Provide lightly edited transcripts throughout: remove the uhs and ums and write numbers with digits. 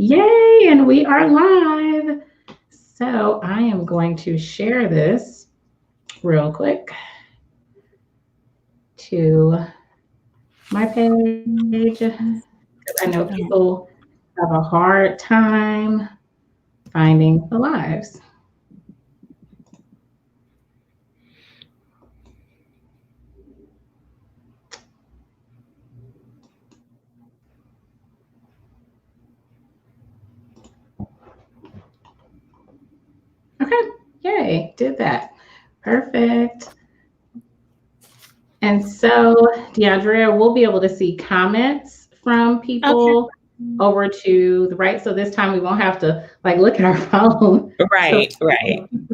Yay, and we are live. So I am going to share this real quick to my page because I know people have a hard time finding the lives. Okay, yay, did that. Perfect. And so, De-Andrea, we'll be able to see comments from people over to the right. So this time we won't have to look at our phone. Right.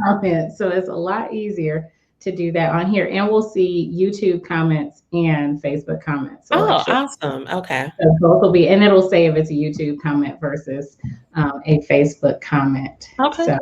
Comments. So it's a lot easier to do that on here. And we'll see YouTube comments and Facebook comments. So awesome. Okay. So both will be, and it'll say if it's a YouTube comment versus a Facebook comment. Okay. So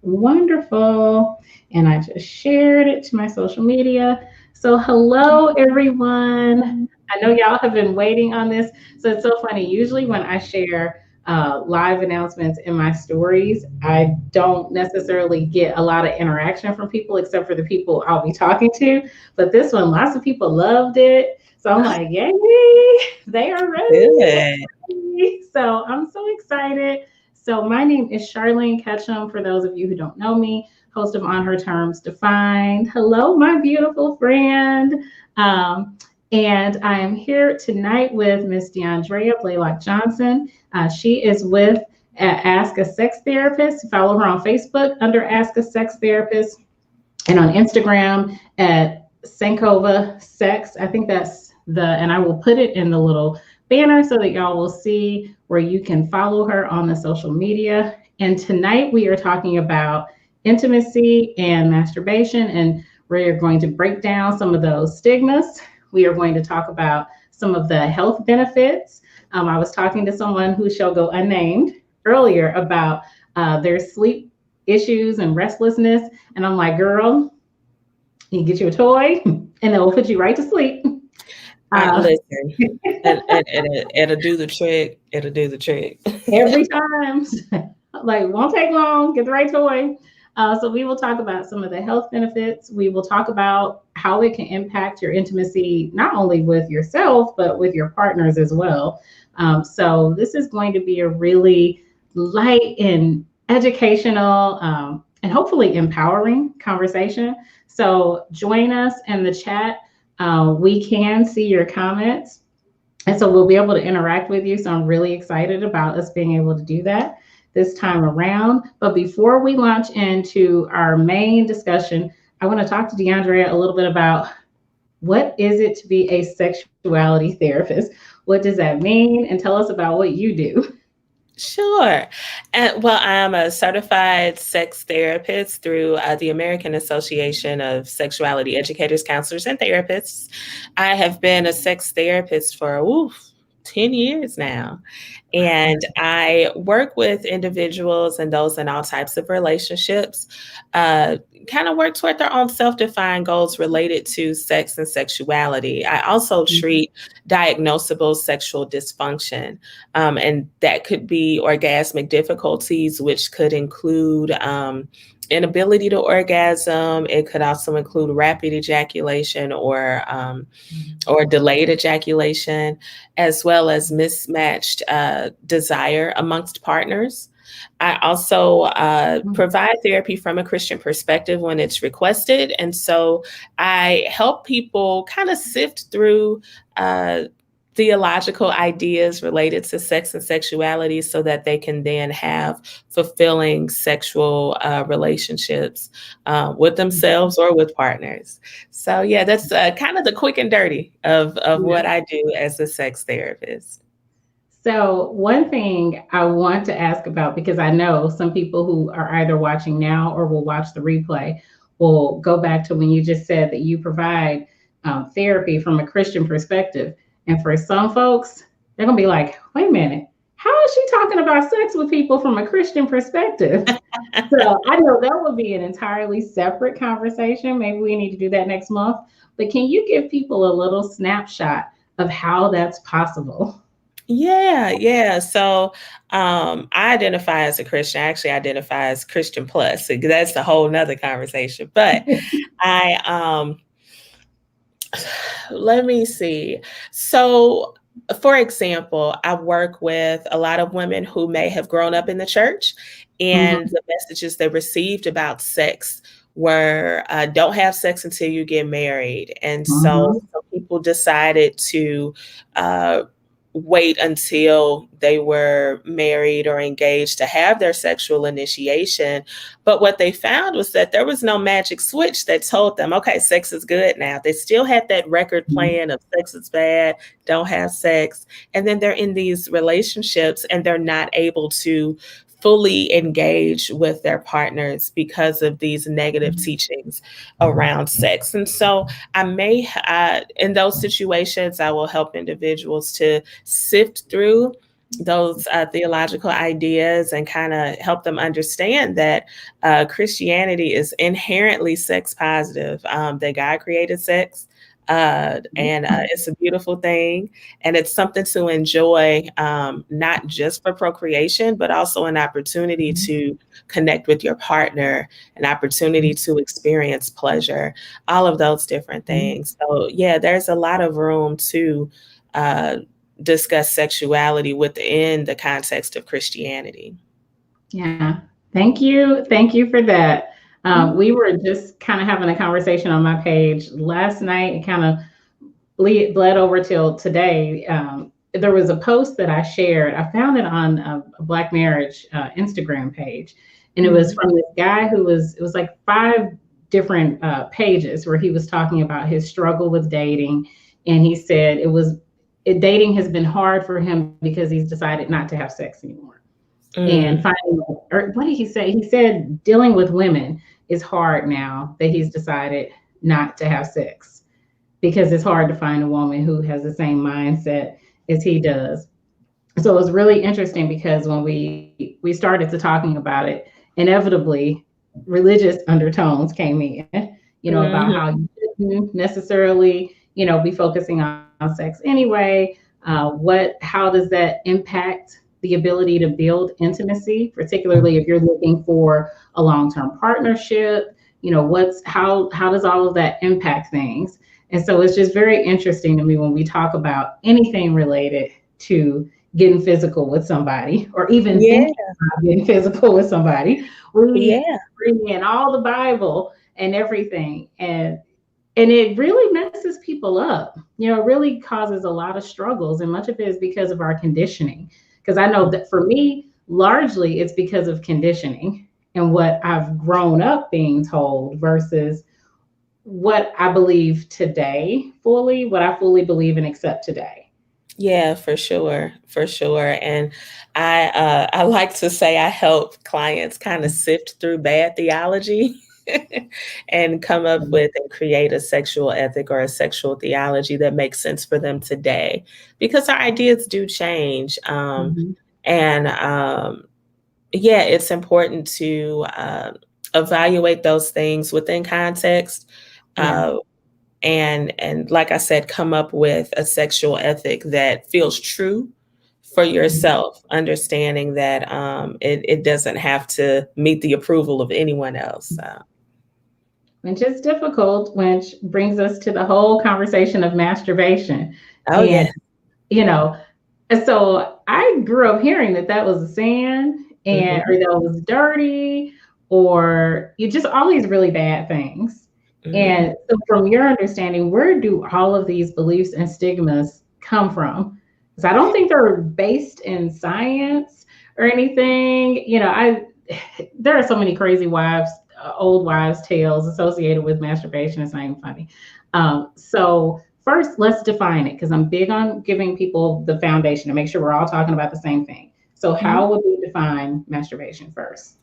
wonderful. And I just shared it to my social media. So hello, everyone. I know y'all have been waiting on this. So it's so funny. Usually when I share live announcements in my stories, I don't necessarily get a lot of interaction from people except for the people I'll be talking to. But this one, lots of people loved it. So I'm like, yay, they are ready. Good. So I'm so excited. So my name is Charlene Ketchum, for those of you who don't know me, host of On Her Terms Defined. Hello, my beautiful friend. And I am here tonight with Miss De-Andrea Blaylock-Johnson. She is with Ask a Sex Therapist. Follow her on Facebook under Ask a Sex Therapist and on Instagram at Sankova Sex. I think that's and I will put it in the little banner so that y'all will see where you can follow her on the social media. And tonight we are talking about intimacy and masturbation, and we're going to break down some of those stigmas. We are going to talk about some of the health benefits. I was talking to someone who shall go unnamed earlier about their sleep issues and restlessness. And I'm like, girl, you get you a toy and it will put you right to sleep. Listen, it'll do the trick. It'll do the trick. Every time. Won't take long. Get the right toy. So we will talk about some of the health benefits. We will talk about how it can impact your intimacy, not only with yourself, but with your partners as well. So this is going to be a really light and educational and hopefully empowering conversation. So join us in the chat. We can see your comments. And so we'll be able to interact with you. So I'm really excited about us being able to do that this time around. But before we launch into our main discussion, I want to talk to De-Andrea a little bit about what is it to be a sexuality therapist? What does that mean? And tell us about what you do. Sure. Well, I'm a certified sex therapist through the American Association of Sexuality Educators, Counselors, and Therapists. I have been a sex therapist for 10 years now. And I work with individuals and those in all types of relationships, kind of work toward their own self-defined goals related to sex and sexuality. I also treat diagnosable sexual dysfunction, and that could be orgasmic difficulties, which could include inability to orgasm. It could also include rapid ejaculation or delayed ejaculation, as well as mismatched desire amongst partners. I also provide therapy from a Christian perspective when it's requested. And so I help people kind of sift through theological ideas related to sex and sexuality so that they can then have fulfilling sexual relationships with themselves or with partners. So yeah, that's kind of the quick and dirty of what I do as a sex therapist. So one thing I want to ask about, because I know some people who are either watching now or will watch the replay will go back to when you just said that you provide therapy from a Christian perspective. And for some folks, they're going to be like, wait a minute, how is she talking about sex with people from a Christian perspective? So I know that would be an entirely separate conversation. Maybe we need to do that next month. But can you give people a little snapshot of how that's possible? Yeah. So I identify as a Christian. I actually identify as Christian plus. So that's a whole nother conversation. But I let me see. So, for example, I work with a lot of women who may have grown up in the church, and Mhm, the messages they received about sex were don't have sex until you get married. And so mhm, some people decided to uh, wait until they were married or engaged to have their sexual initiation. But what they found was that there was no magic switch that told them, okay, sex is good now. They still had that record mhm, playing of sex is bad, don't have sex. And then they're in these relationships and they're not able to fully engage with their partners because of these negative mhm, teachings around sex. And so in those situations, I will help individuals to sift through those theological ideas and kind of help them understand that Christianity is inherently sex positive, that God created sex. And it's a beautiful thing. And it's something to enjoy, not just for procreation, but also an opportunity mhm, to connect with your partner, an opportunity to experience pleasure, all of those different mhm. things. So, yeah, there's a lot of room to uh, discuss sexuality within the context of Christianity. Yeah. Thank you. Thank you for that. Mhm. We were just kind of having a conversation on my page last night and kind of bled over till today. There was a post that I shared. I found it on a Black Marriage Instagram page, and it was Mhm. from this guy who was. It was like five different pages where he was talking about his struggle with dating, and he said dating has been hard for him because he's decided not to have sex anymore and Mm. finding, or what did he say? He said dealing with women is hard now that he's decided not to have sex because it's hard to find a woman who has the same mindset as he does. So it was really interesting because when we started to talking about it, inevitably religious undertones came in, about how Mhm. you shouldn't necessarily, be focusing on sex anyway. How does that impact the ability to build intimacy, particularly if you're looking for a long-term partnership? How does all of that impact things? And so it's just very interesting to me when we talk about anything related to getting physical with somebody or even Yeah, thinking about getting physical with somebody. We yeah. bring in all the Bible and everything, and it really messes people up. It really causes a lot of struggles, and much of it is because of our conditioning. Because I know that for me, largely it's because of conditioning and what I've grown up being told versus what I believe today fully, what I fully believe and accept today. Yeah, for sure, for sure. And I like to say I help clients kind of sift through bad theology and come up with and create a sexual ethic or a sexual theology that makes sense for them today, because our ideas do change. Mhm. And Yeah, it's important to evaluate those things within context. Yeah. Uh, and like I said, come up with a sexual ethic that feels true for Mhm. yourself, understanding that it doesn't have to meet the approval of anyone else. Which is difficult, which brings us to the whole conversation of masturbation. Oh And, yeah. you know, so I grew up hearing that that was a sin or Hmm. that was dirty or you just all these really bad things. Hmm. And so, from your understanding, where do all of these beliefs and stigmas come from? Because I don't think they're based in science or anything. There are so many crazy old wives' tales associated with masturbation. It's not even funny. So first, let's define it because I'm big on giving people the foundation to make sure we're all talking about the same thing. So, how would we define masturbation first?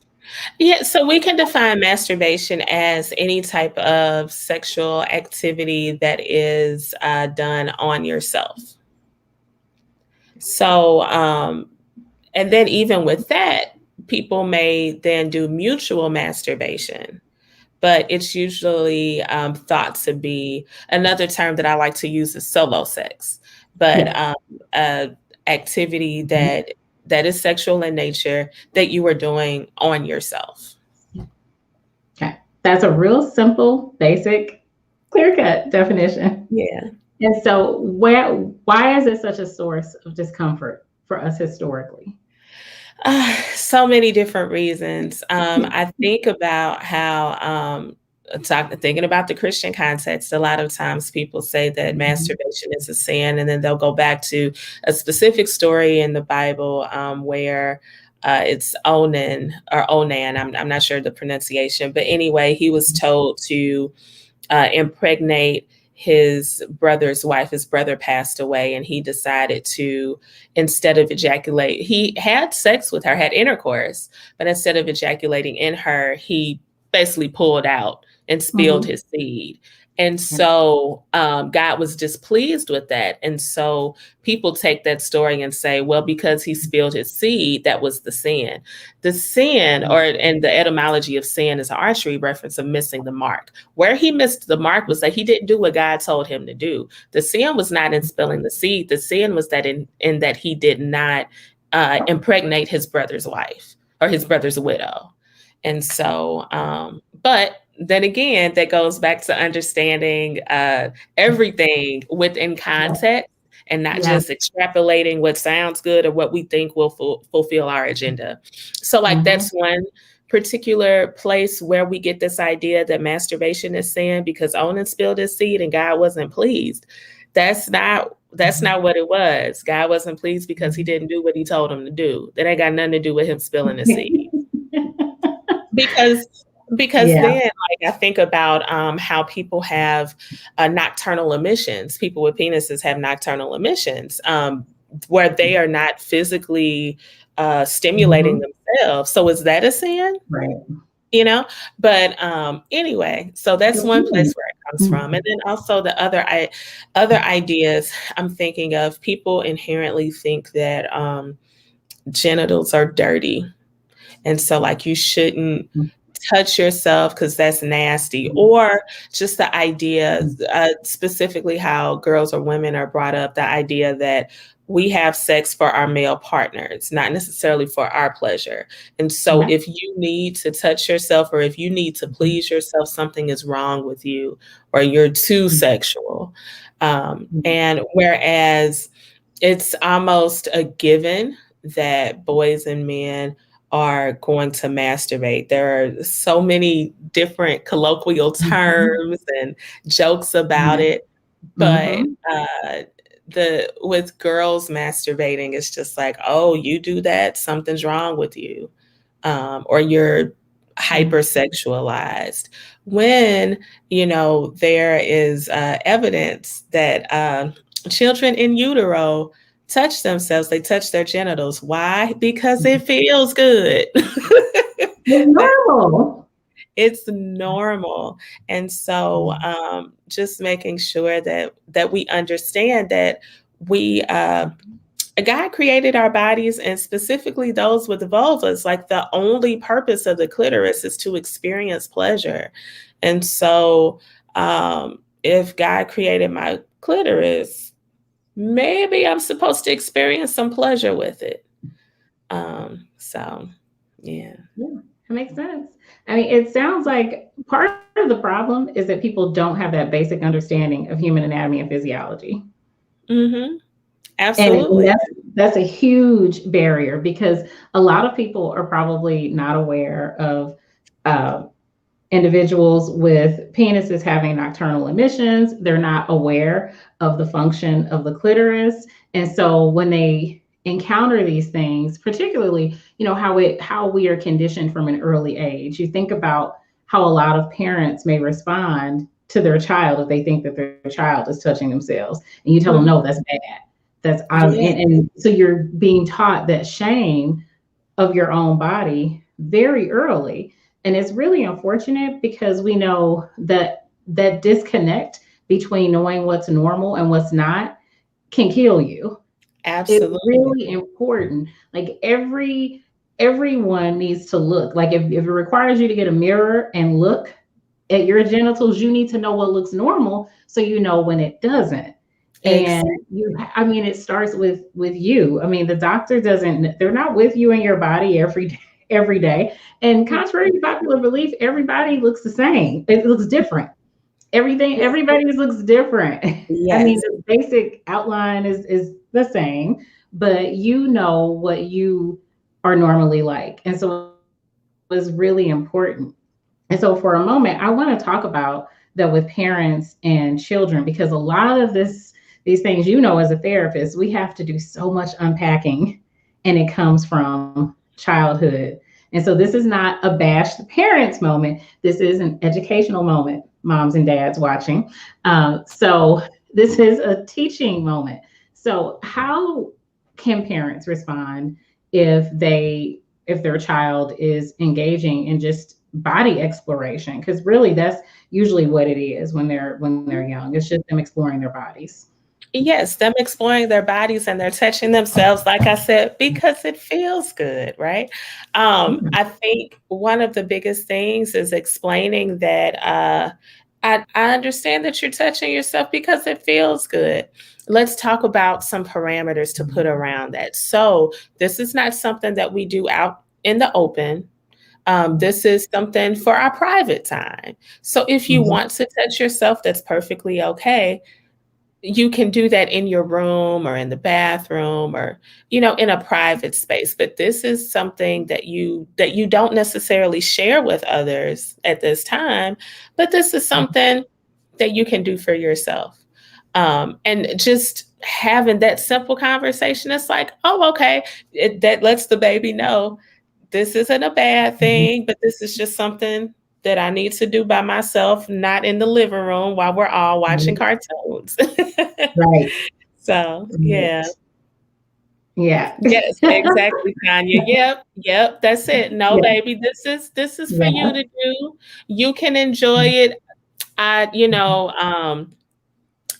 Yeah, so we can define masturbation as any type of sexual activity that is done on yourself. So, and then even with that, people may then do mutual masturbation, but it's usually thought to be another term that I like to use is solo sex. But Yeah. uh, activity that is sexual in nature that you are doing on yourself. Okay. That's a real simple, basic, clear-cut definition. Yeah. And so why is it such a source of discomfort for us historically? So many different reasons. I think about how, thinking about the Christian context, a lot of times people say that masturbation is a sin, and then they'll go back to a specific story in the Bible where it's Onan. I'm not sure the pronunciation, but anyway, he was told to impregnate his brother's wife. His brother passed away, and he decided to, instead of ejaculate, he had sex with her, had intercourse, but instead of ejaculating in her, he basically pulled out and spilled his seed. And so God was displeased with that. And so people take that story and say, well, because he spilled his seed, that was the sin. The sin, and the etymology of sin is an archery reference of missing the mark. Where he missed the mark was that he didn't do what God told him to do. The sin was not in spilling the seed. The sin was that in that he did not impregnate his brother's wife or his brother's widow. And so, but then again, that goes back to understanding everything within context and not just extrapolating what sounds good or what we think will fulfill our agenda. So like that's one particular place where we get this idea that masturbation is sin because Onan spilled his seed and God wasn't pleased. That's not what it was. God wasn't pleased because he didn't do what he told him to do. That ain't got nothing to do with him spilling the seed. Because then, like, I think about how people have nocturnal emissions. People with penises have nocturnal emissions where they are not physically stimulating themselves. So is that a sin? Right. You know, but anyway, so that's one place where it comes from. And then also the other ideas I'm thinking of, people inherently think that genitals are dirty. And so like you shouldn't touch yourself because that's nasty, or just the idea, specifically how girls or women are brought up, the idea that we have sex for our male partners, not necessarily for our pleasure. And so if you need to touch yourself or if you need to please yourself, something is wrong with you or you're too sexual. And whereas it's almost a given that boys and men are going to masturbate. There are so many different colloquial terms and jokes about it, but with girls masturbating, it's just like, oh, you do that, something's wrong with you, or you're hypersexualized. When there is evidence that children in utero touch themselves, they touch their genitals. Why? Because it feels good. It's normal. It's normal. And so just making sure that we understand that God created our bodies, and specifically those with vulvas, like the only purpose of the clitoris is to experience pleasure. And so if God created my clitoris, maybe I'm supposed to experience some pleasure with it. Yeah, it makes sense. I mean, it sounds like part of the problem is that people don't have that basic understanding of human anatomy and physiology. Absolutely. And that's a huge barrier because a lot of people are probably not aware of individuals with penises having nocturnal emissions. They're not aware of the function of the clitoris. And so when they encounter these things, particularly, how we are conditioned from an early age, you think about how a lot of parents may respond to their child if they think that their child is touching themselves. And you tell them, no, that's bad. That's and so you're being taught that shame of your own body very early. And it's really unfortunate because we know that disconnect between knowing what's normal and what's not can kill you. Absolutely. It's really important. Like everyone needs to look. Like if it requires you to get a mirror and look at your genitals, you need to know what looks normal so you know when it doesn't. And Exactly. I mean, it starts with you. I mean, the doctor doesn't, they're not with you in your body every day. And contrary to popular belief, everybody looks the same. It looks different. Everybody's looks different. I mean, Yes. the basic outline is the same, but you know what you are normally like. And so it's really important. And so for a moment, I want to talk about that with parents and children, because a lot of these things, as a therapist, we have to do so much unpacking, and it comes from childhood. And so this is not a bash the parents moment. This is an educational moment, moms and dads watching. So this is a teaching moment. So how can parents respond if their child is engaging in just body exploration? Because really that's usually what it is when they're young. It's just them exploring their bodies. Yes, them exploring their bodies and they're touching themselves, like I said, because it feels good, right? Yeah. I think one of the biggest things is explaining that I understand that you're touching yourself because it feels good. Let's talk about some parameters to put around that. So, this is not something that we do out in the open. This is something for our private time. So, if you Mhm. want to touch yourself, that's perfectly okay. You can do that in your room or in the bathroom or in a private space, but this is something that you don't necessarily share with others at this time, but this is something that you can do for yourself. And just having that simple conversation, it's like, oh, okay, that lets the baby know this isn't a bad Mhm. thing, but this is just something that I need to do by myself, not in the living room while we're all watching Right. cartoons. Right. So, yeah. Right. Yeah. Yes, exactly, Tanya. Yep, yep, that's it. No, Yeah. baby, this is for you Yeah. to do. You can enjoy it. I, you Mhm. know,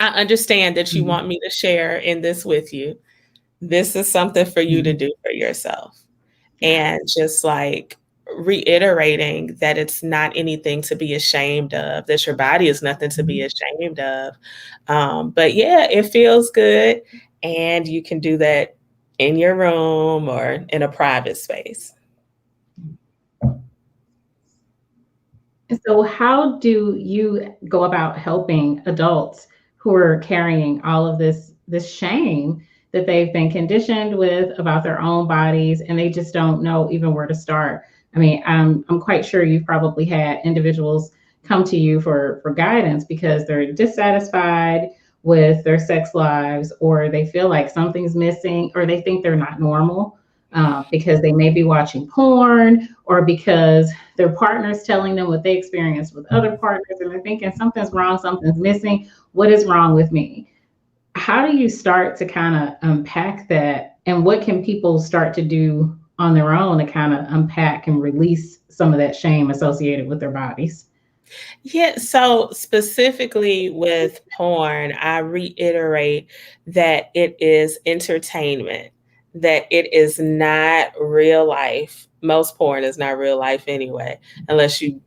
I understand that you Mhm. want me to share in this with you. This is something for you to Mhm. do for yourself. Yeah. And just like reiterating that it's not anything to be ashamed of, that your body is nothing to be Mhm. ashamed of. But yeah, it feels good. And you can do that in your room or in a private space. And so, how do you go about helping adults who are carrying all of this shame that they've been conditioned with about their own bodies, and they just don't know even where to start? I mean, I'm quite sure you've probably had individuals come to you for guidance because they're dissatisfied with their sex lives, or they feel like something's missing, or they think they're not normal, because they may be watching porn, or because their partner's telling them what they experienced with other partners, and they're thinking something's wrong, something's missing. What is wrong with me? How do you start to kind of unpack that? And what can people start to do on their own to kind of unpack and release some of that shame associated with their bodies? Yeah, so specifically with porn, I reiterate that it is entertainment, that it is not real life. Most porn is not real life anyway, unless you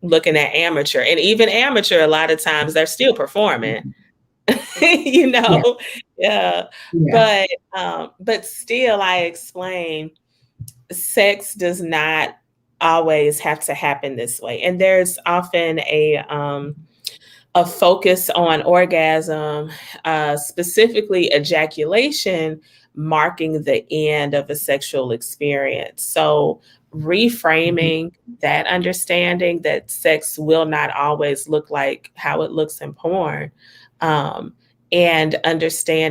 looking at amateur. And even amateur, a lot of times they're still performing, you Yeah, know. Yeah. yeah. But still I explain sex does not always have to happen this way. And there's often a focus on orgasm, specifically ejaculation, marking the end of a sexual experience. So, Mhm. reframing that understanding that sex will not always look like how it looks in porn. Um, and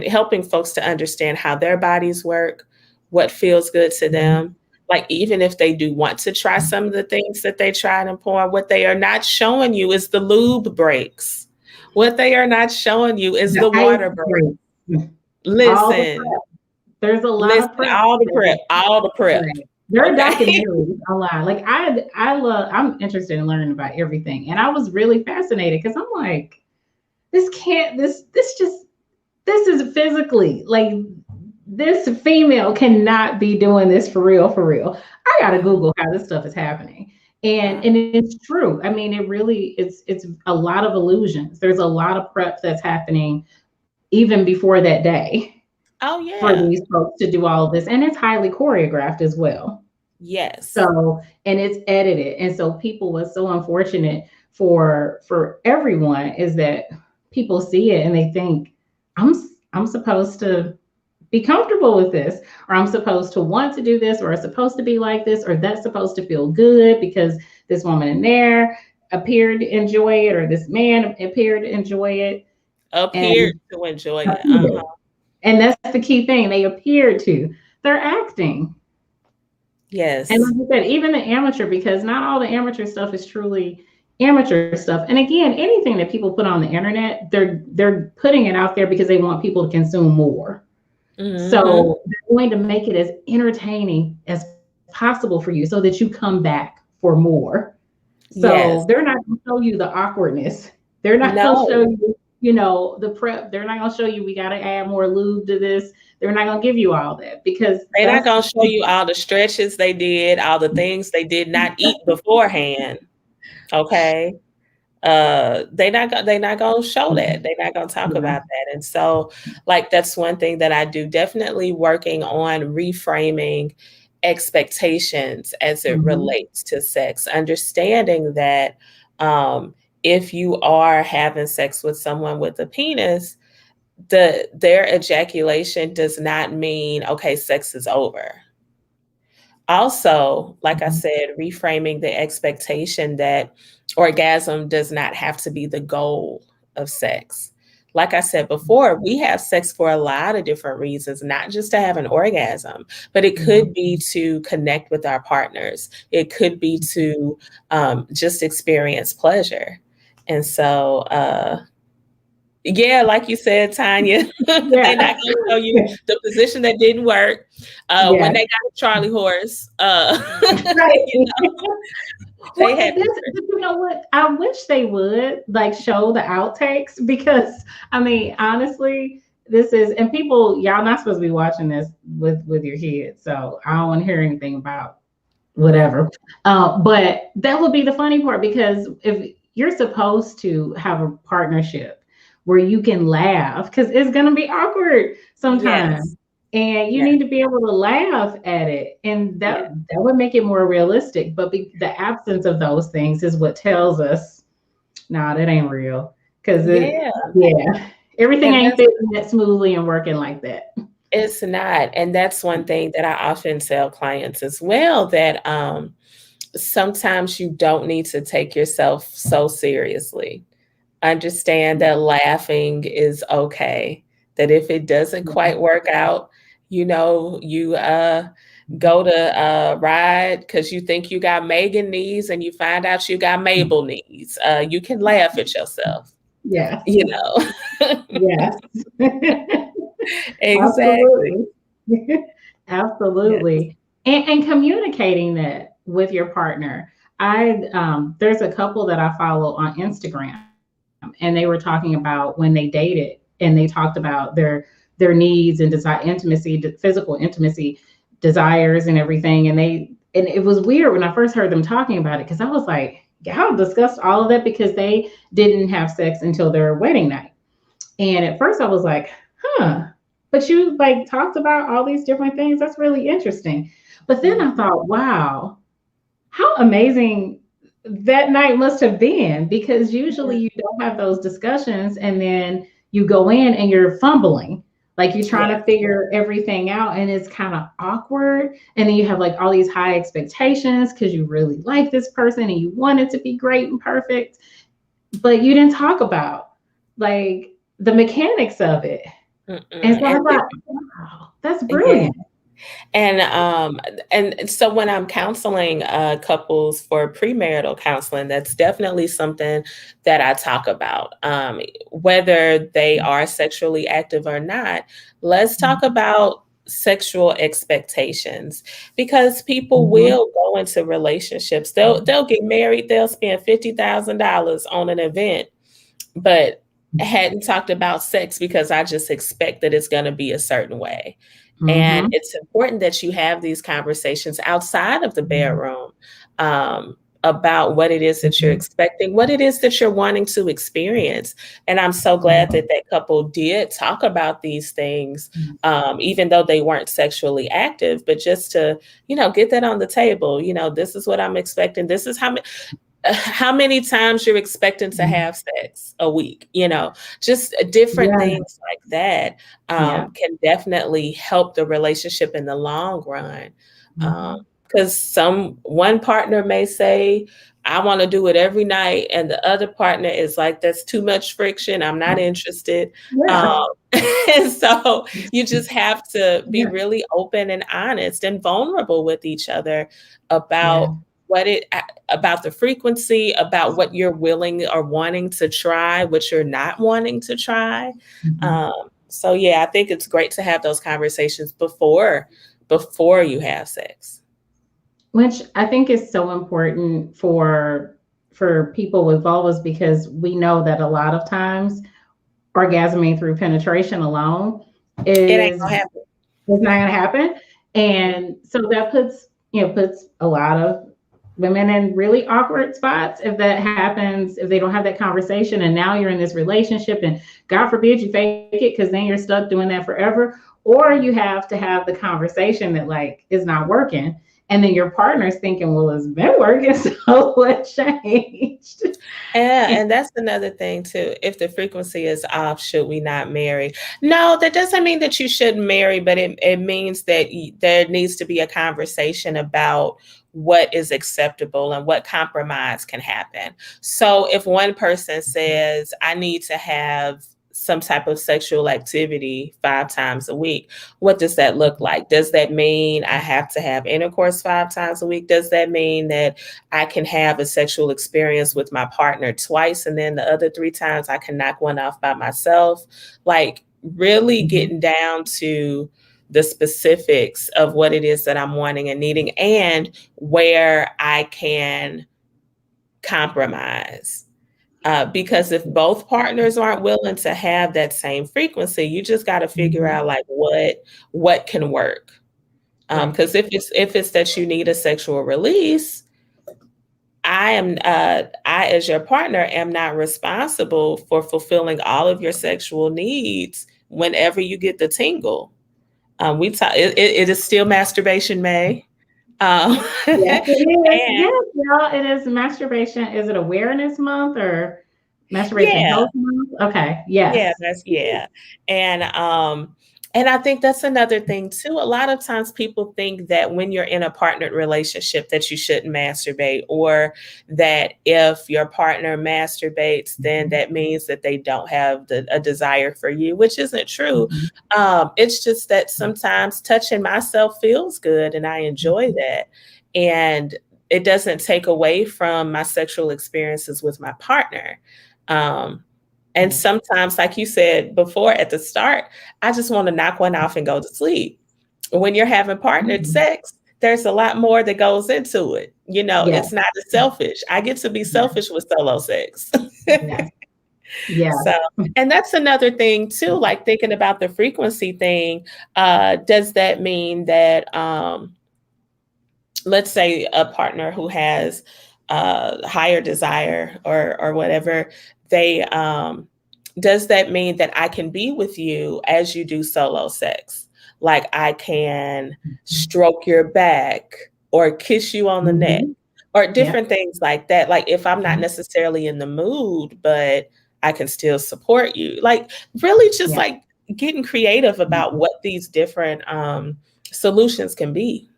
helping folks to understand how their bodies work, what feels good to Mhm. them, like even if they do want to try some of the things that they tried in porn, what they are not showing you is the lube breaks. What they are not showing you is The the ice water break. cream, all the Listen, prep. There's a lot of listen, prep. all the prep, all the prep. Right. There are Okay. documentaries online. Like I'm interested in learning about everything. And I was really fascinated because I'm like, this can't this just this is physically like this female cannot be doing this for real. I gotta Google how this stuff is happening. And it's true. I mean, it really it's a lot of illusions. There's a lot of prep that's happening even before that day Oh for yeah. these folks to do all of this. And it's highly choreographed as well. Yes. So, and it's edited. And so people, what's so unfortunate for everyone is that people see it and they think, I'm I'm supposed to be comfortable with this, or I'm supposed to want to do this, or it's supposed to be like this, or that's supposed to feel good because this woman in there appeared to enjoy it, or this man appeared to enjoy it. Appeared And to enjoy it. Uh-huh. and that's the key thing. They appear to. They're acting. And Yes. like I said, even the amateur, because not all the amateur stuff is truly amateur stuff. And again, anything that people put on the internet, they're putting it out there because they want people to consume more. Mm-hmm. So they're going to make it as entertaining as possible for you so that you come back for more. So they're Yes. not going to show you the awkwardness. They're not going to show No. you, the prep. They're not going to show you we got to add more lube to this. They're not going to give you all that because They're not that's gonna show you all the stretches they did, all the things they did not eat beforehand. Okay. They're not gonna show that. They're not gonna talk yeah. about that. And so, like, that's one thing that I do. Definitely working on reframing expectations as it Mhm. relates to sex, understanding that if you are having sex with someone with a penis, their ejaculation does not mean okay, sex is over. Also, like I Mhm. said, reframing the expectation that orgasm does not have to be the goal of sex. Like I said before, we have sex for a lot of different reasons, not just to have an orgasm, but it Yeah. could be to connect with our partners. It could be to just experience pleasure. And so, yeah, like you said, Tanya, they not Yeah. gonna show you the position that didn't work. When Yes. they got a Charlie horse, Right. you know, Well, they had but you know what? I wish they would like show the outtakes because I mean, honestly, this is and people, y'all not supposed to be watching this with your kids, so I don't want to hear anything about whatever. But that would be the funny part because if you're supposed to have a partnership where you can laugh, because it's going to be awkward sometimes. yes, And you yes, need to be able to laugh at it, and yes, that would make it more realistic. But the absence of those things is what tells us, nah, that ain't real. Because yeah, yeah, everything and ain't that's fitting that smoothly and working like that. it's not, and that's one thing that I often tell clients as well that sometimes you don't need to take yourself so seriously. Understand that laughing is okay. That if it doesn't Yeah. quite work out, you go to ride because you think you got Megan knees and you find out you got Mabel knees. You can laugh at yourself, Yes. you know. Yes. Exactly. Absolutely. Yes. Absolutely. And communicating that with your partner. There's a couple that I follow on Instagram and they were talking about when they dated and they talked about their needs and desire intimacy, physical intimacy, desires and everything. And it was weird when I first heard them talking about it because I was like, y'all discussed all of that because they didn't have sex until their wedding night. And at first I was like, huh, but you like talked about all these different things. That's really interesting. But then I Mhm. thought, wow, how amazing that night must have been because usually you don't have those discussions and then you go in and you're fumbling. Like you're trying to Yes. figure everything out and it's kind of awkward. And then you have like all these high expectations because you really like this person and you want it to be great and perfect, but you didn't talk about like the mechanics of it. Mm-mm. And so I And thought, wow, that's yeah. brilliant. And so when I'm counseling couples for premarital counseling, that's definitely something that I talk about. Whether they are sexually active or not, let's talk about sexual expectations because people Mhm. will go into relationships. They'll get married, they'll spend $50,000 on an event, but hadn't talked about sex because I just expect that it's going to be a certain way. And Mhm. it's important that you have these conversations outside of the bedroom. about what it is that you're Mhm. expecting, what it is that you're wanting to experience. And I'm so glad that that couple did talk about these things, even though they weren't sexually active, but just to, get that on the table. This is what I'm expecting. This is how many times you're expecting to Mhm. have sex a week, just different Yeah. things like that Yeah. can definitely help the relationship in the long run. Mhm. Because one partner may say, I want to do it every night, and the other partner is like, that's too much friction. I'm not interested. Um, Yeah. and so you just have to be Yeah. really open and honest and vulnerable with each other Yeah. about about the frequency, about what you're willing or wanting to try, what you're not wanting to try. Mhm. So yeah, I think it's great to have those conversations before you have sex. Which I think is so important for people with vulvas because we know that a lot of times orgasming through penetration alone It ain't is gonna happen. not going to happen, and so that puts a lot of women in really awkward spots if that happens, if they don't have that conversation, and now you're in this relationship, and God forbid you fake it because then you're stuck doing that forever, or you have to have the conversation that like is not working, and then your partner's thinking, well, it's been working, so what changed? Yeah, and that's another thing too. If the frequency is off, should we not marry? No, that doesn't mean that you shouldn't marry, but it means that there needs to be a conversation about what is acceptable and what compromise can happen. So if one person says, I need to have some type of sexual activity 5 times a week, what does that look like? Does that mean I have to have intercourse 5 times a week? Does that mean that I can have a sexual experience with my partner twice, and then the other 3 times I can knock one off by myself? Like, really Mhm. getting down to the specifics of what it is that I'm wanting and needing, and where I can compromise. Because if both partners aren't willing to have that same frequency, you just got to figure Mhm. out like what can work. Right. Because if it's that you need a sexual release, I as your partner am not responsible for fulfilling all of your sexual needs whenever you get the tingle. We talk. It is still masturbation, May. Yes, it is. And Yes, y'all, it is masturbation. Is it awareness month or masturbation yeah, health month? Okay. yeah, Yes. that's yeah. And I think that's another thing too. A lot of times people think that when you're in a partnered relationship that you shouldn't masturbate, or that if your partner masturbates, then Mhm. that means that they don't have a desire for you, which isn't true. Mhm. It's just that sometimes touching myself feels good and I enjoy Mhm. that. And it doesn't take away from my sexual experiences with my partner. Um, and Yeah. sometimes, like you said before at the start, I just want to knock one off and go to sleep. When you're having partnered Mhm. sex, there's a lot more that goes into it. Yes. It's not as selfish. I get to be Yes. selfish with solo sex. Yes. Yes. So, and that's another thing too, like thinking about the frequency thing. Does that mean that, let's say a partner who has higher desire or whatever, they does that mean that I can be with you as you do solo sex? Like I can stroke your back or kiss you on the neck Mhm. or Yep. different things like that. Like if I'm not Mhm. necessarily in the mood, but I can still support you. Like really just Yeah. like getting creative about Mhm. what these different solutions can be.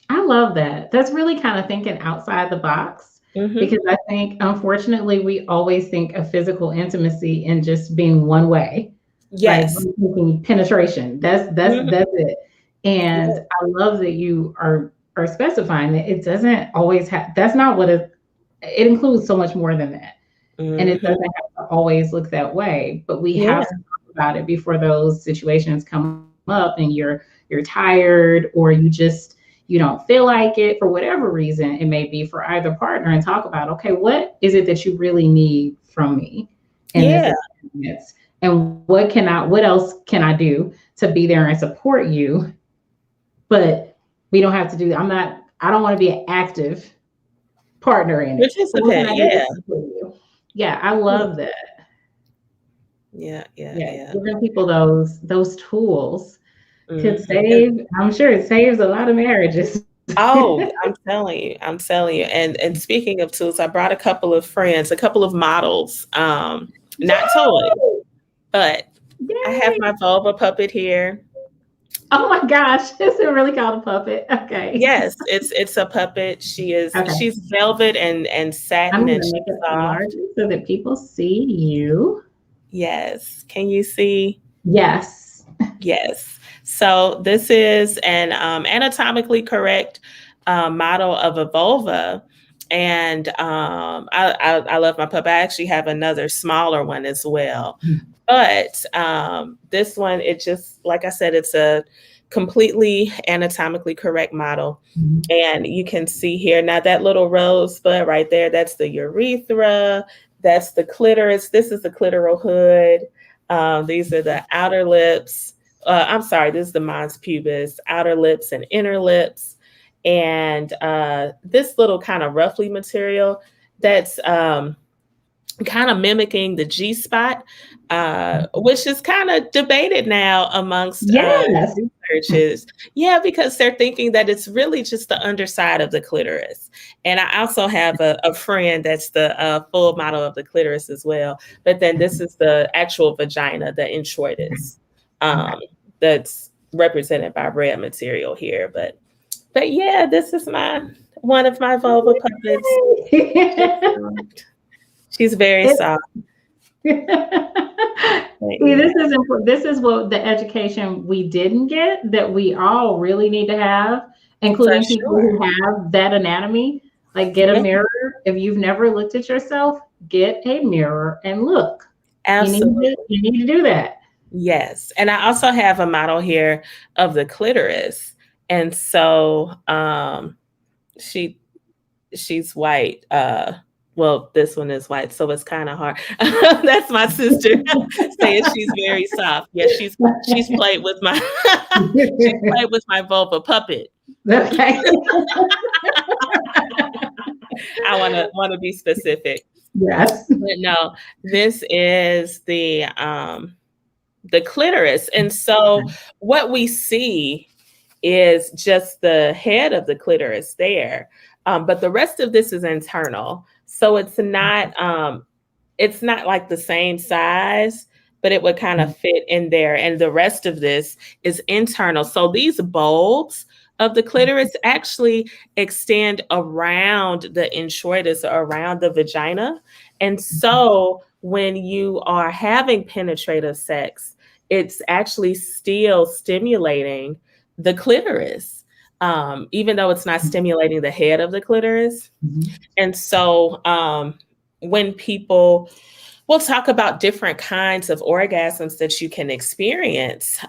I love that. That's really kind of thinking outside the box because Hmm. I think, unfortunately, we always think of physical intimacy in just being one way, like Yes. we're thinking penetration. Mhm. That's it. And Yeah. I love that you are specifying that it doesn't always have. That's not what it includes so much more than that, and it doesn't Mhm. have to always look that way. But we have Yeah. to talk about it before those situations come up, and you're tired or you don't feel like it for whatever reason it may be for either partner, and talk about, okay, what is it that you really need from me in this Yeah. experience, and what else can I do to be there and support you, but we don't have to do, I don't want to be an active partner in it. So what can Participant, I yeah. do for you? Yeah, I love that. Yeah. Giving people those tools could Mhm. save. I'm sure it saves a lot of marriages. Oh, I'm telling you. And speaking of tools, I brought a couple of friends, a couple of models, not toys, Yay! but I have Yay! my vulva puppet here. Oh my gosh, is it really called a puppet? Okay. Yes, it's a puppet. Okay. She's velvet and I'm satin and gonna she's make it soft. larger so that people see you. Yes. Can you see? Yes. Yes. So this is an anatomically correct model of a vulva. And I love my pup. I actually have another smaller one as well. But this one, it just, like I said, it's a completely anatomically correct model. And you can see here now that little rosebud right there, that's the urethra, that's the clitoris. This is the clitoral hood. These are the outer lips. I'm sorry, this is the mons pubis, outer lips and inner lips. And this little kind of roughly material that's kind of mimicking the G spot, which is kind of debated now amongst Yes. researchers. Yeah, because they're thinking that it's really just the underside of the clitoris. And I also have a friend that's the full model of the clitoris as well. But then this is the actual vagina, the introitus, that's represented by red material here. But yeah, this is my one of my vulva puppets. She's very It, soft. see, Yeah, this is important. This is what the education we didn't get that we all really need to have, for including people sure. who have that anatomy. Like, get a Yeah, mirror. If you've never looked at yourself, get a mirror and look. absolutely. You need to do that. Yes. And I also have a model here of the clitoris. And so she she's white. Well, this one is white, so it's kind of hard. That's my sister saying she's very soft. Yeah, she's played with my she's played with my vulva puppet. Okay. I wanna be specific. Yes. But no, this is the clitoris. And so what we see is just the head of the clitoris there. But the rest of this is internal. So it's not like the same size, but it would kind of fit in there. And the rest of this is internal. So these bulbs of the clitoris actually extend around the introitus, around the vagina. And so when you are having penetrative sex, it's actually still stimulating the clitoris, even though it's not stimulating the head of the clitoris. And so when people will talk about different kinds of orgasms that you can experience,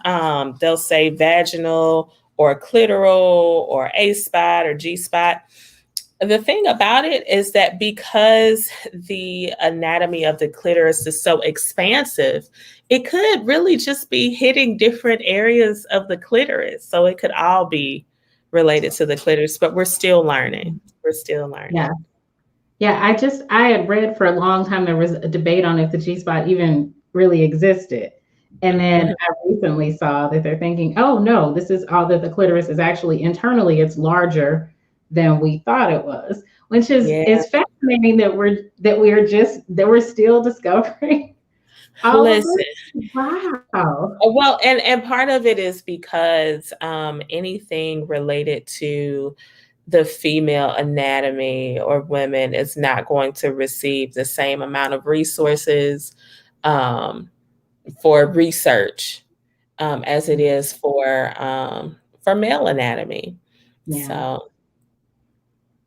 they'll say vaginal or clitoral or A spot or G spot. The thing about it is that because the anatomy of the clitoris is so expansive, it could really just be hitting different areas of the clitoris. So it could all be related to the clitoris, but we're still learning. We're still Yeah. learning. Yeah. I had read for a long time there was a debate on if the G spot even really existed. And then I recently saw that they're thinking, oh no, this is all that the clitoris is actually internally, it's larger than we thought it was, which Yeah. is fascinating that we're still discovering all of Listen, this. Wow. well, and part of it is because anything related to the female anatomy or women is not going to receive the same amount of resources um, for research as it is for male anatomy. Yeah. So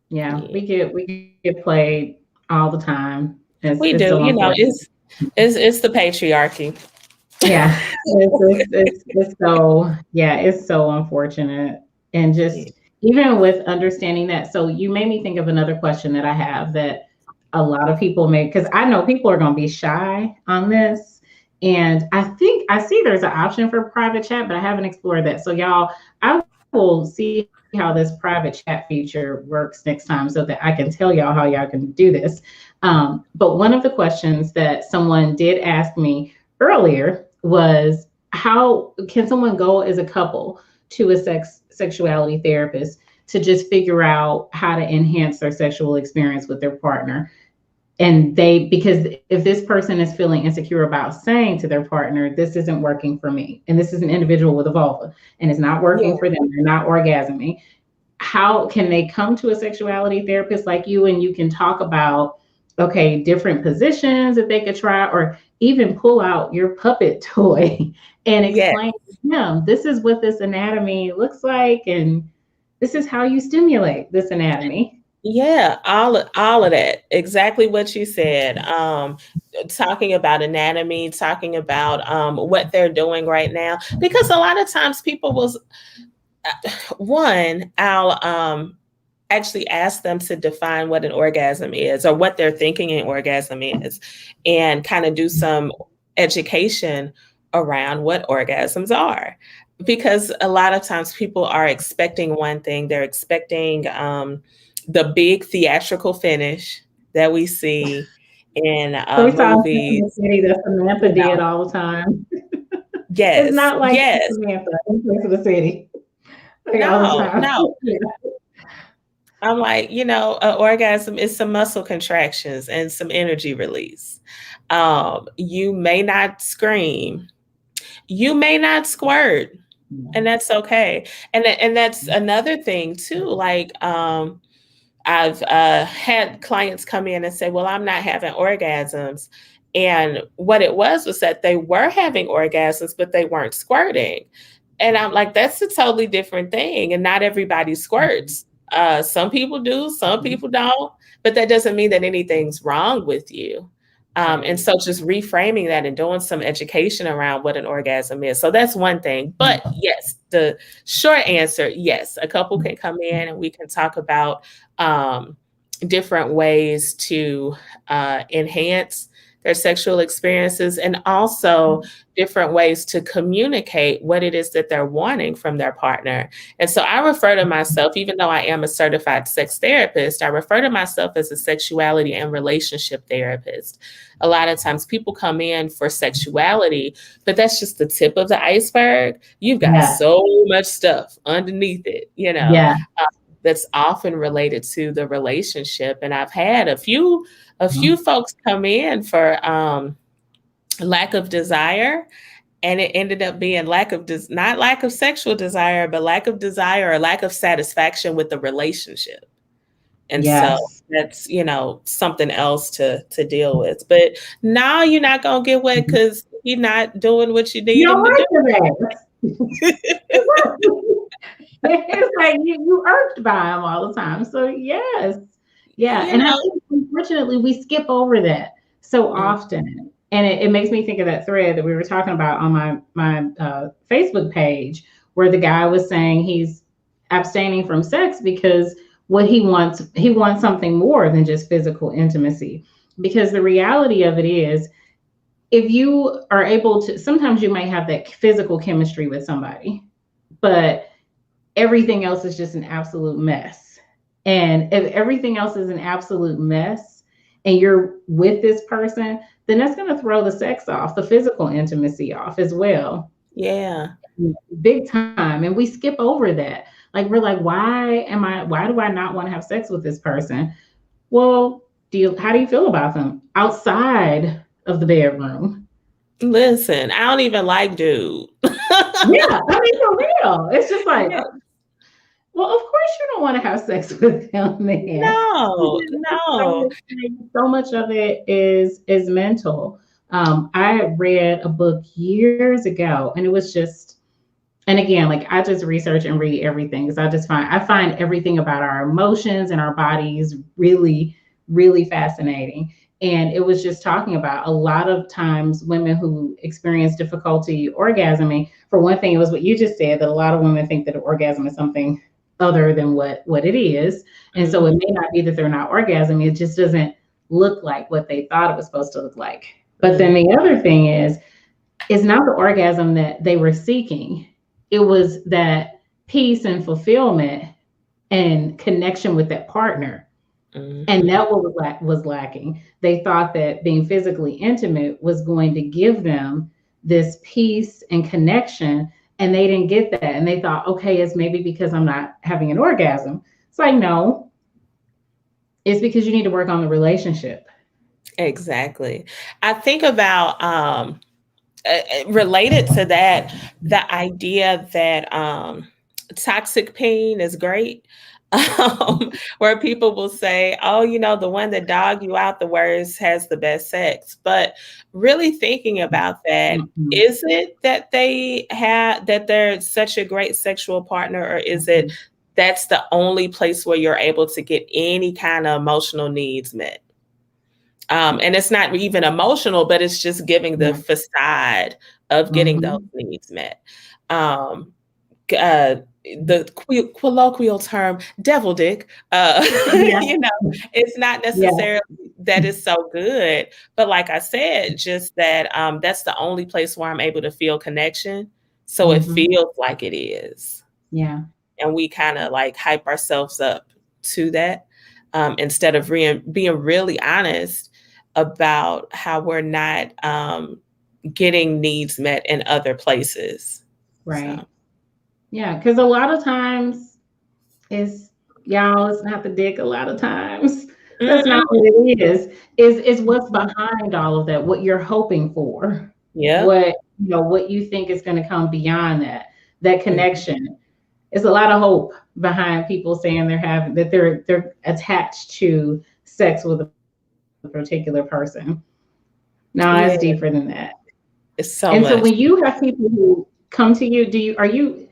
Yeah. yeah, We get played all the time. we It's do. so You know, unfortunate. it's the patriarchy. Yeah, it's so, yeah, it's so unfortunate. And Yeah. just even with understanding that, so you made me think of another question that I have that a lot of people may, because I know people are going to be shy on this. And I think I see there's an option for private chat, but I haven't explored that. So y'all, I will see how this private chat feature works next time so that I can tell y'all how y'all can do this. But one of the questions that someone did ask me earlier was, how can someone go as a couple to a sexuality therapist to just figure out how to enhance their sexual experience with their partner? And because if this person is feeling insecure about saying to their partner, this isn't working for me, and this is an individual with a vulva and it's not working for them, they're not orgasming, how can they come to a sexuality therapist like you, and you can talk about, okay, different positions that they could try, or even pull out your puppet toy and explain to them, this is what this anatomy looks like, and this is how you stimulate this anatomy. Yeah, all of that. Exactly what you said. Talking about anatomy, talking about what they're doing right now, because a lot of times people will. One, I'll actually ask them to define what an orgasm is, or what they're thinking an orgasm is, and kind of do some education around what orgasms are. Because a lot of times people are expecting one thing, they're expecting the big theatrical finish that we see in So we saw in movies. the city that Samantha did all the time. It's Yes, not like yes. Samantha in Place of the City. Like all the No, time. no. Yeah. I'm like, an orgasm is some muscle contractions and some energy release. You may not scream, you may not squirt, and that's okay. And that's another thing too. Like, I've had clients come in and say, well, I'm not having orgasms. And what it was that they were having orgasms, but they weren't squirting. And I'm like, that's a totally different thing. And not everybody squirts. Some people do, some people don't, but that doesn't mean that anything's wrong with you. And so just reframing that and doing some education around what an orgasm is. So that's one thing. But yes, the short answer, yes, a couple can come in and we can talk about different ways to enhance their sexual experiences, and also different ways to communicate what it is that they're wanting from their partner. And so I refer to myself, even though I am a certified sex therapist, I refer to myself as a sexuality and relationship therapist. A lot of times people come in for sexuality, but that's just the tip of the iceberg. You've got so much stuff underneath it, Yeah. that's often related to the relationship. And I've had a few folks come in for lack of desire, and it ended up being not lack of sexual desire, but lack of desire or lack of satisfaction with the relationship. And so that's, something else to deal with. But now you're not going to get wet because you're not doing what you need him to do. It's like you irked by him all the time. So yes. Yeah. And I think, unfortunately, we skip over that so often. And it makes me think of that thread that we were talking about on my Facebook page, where the guy was saying he's abstaining from sex because what he wants something more than just physical intimacy. Because the reality of it is, if you are able to, sometimes you might have that physical chemistry with somebody, but everything else is just an absolute mess. And if everything else is an absolute mess and you're with this person, then that's going to throw the sex off, the physical intimacy off as well. Yeah. Big time. And we skip over that. Like, we're like, why do I not want to have sex with this person? Well, how do you feel about them outside of the bedroom? Listen, I don't even like dude. Yeah, I mean, for real. It's just like, well, of course you don't want to have sex with him, man. No. So much of it is mental. I read a book years ago, and it was just, and again, like, I just research and read everything because I find everything about our emotions and our bodies really, really fascinating. And it was just talking about a lot of times women who experience difficulty orgasming. For one thing, it was what you just said, that a lot of women think that an orgasm is something other than what it is. And so it may not be that they're not orgasming, it just doesn't look like what they thought it was supposed to look like. But then the other thing is, it's not the orgasm that they were seeking. It was that peace and fulfillment and connection with that partner. And that was lacking. They thought that being physically intimate was going to give them this peace and connection, and they didn't get that. And they thought, okay, it's maybe because I'm not having an orgasm. It's like, no, it's because you need to work on the relationship. Exactly. I think about related to that, the idea that toxic pain is great. Where people will say, oh, the one that dog you out the worst has the best sex. But really thinking about that, Mm-hmm. is it that they're such a great sexual partner, or is it that's the only place where you're able to get any kind of emotional needs met? And it's not even emotional, but it's just giving the facade of getting those needs met. The colloquial term devil dick, it's not necessarily that is so good, but like I said, just that that's the only place where I'm able to feel connection, so it feels like it is. And we kind of like hype ourselves up to that, instead of being really honest about how we're not getting needs met in other places. Right. So. Yeah, because a lot of times it's not the dick. A lot of times that's not what it is. Is what's behind all of that, what you're hoping for. Yeah. What you think is going to come beyond that connection. It's a lot of hope behind people saying they're attached to sex with a particular person. No, it's deeper than that. It's so and much. So when you have people who come to you, are you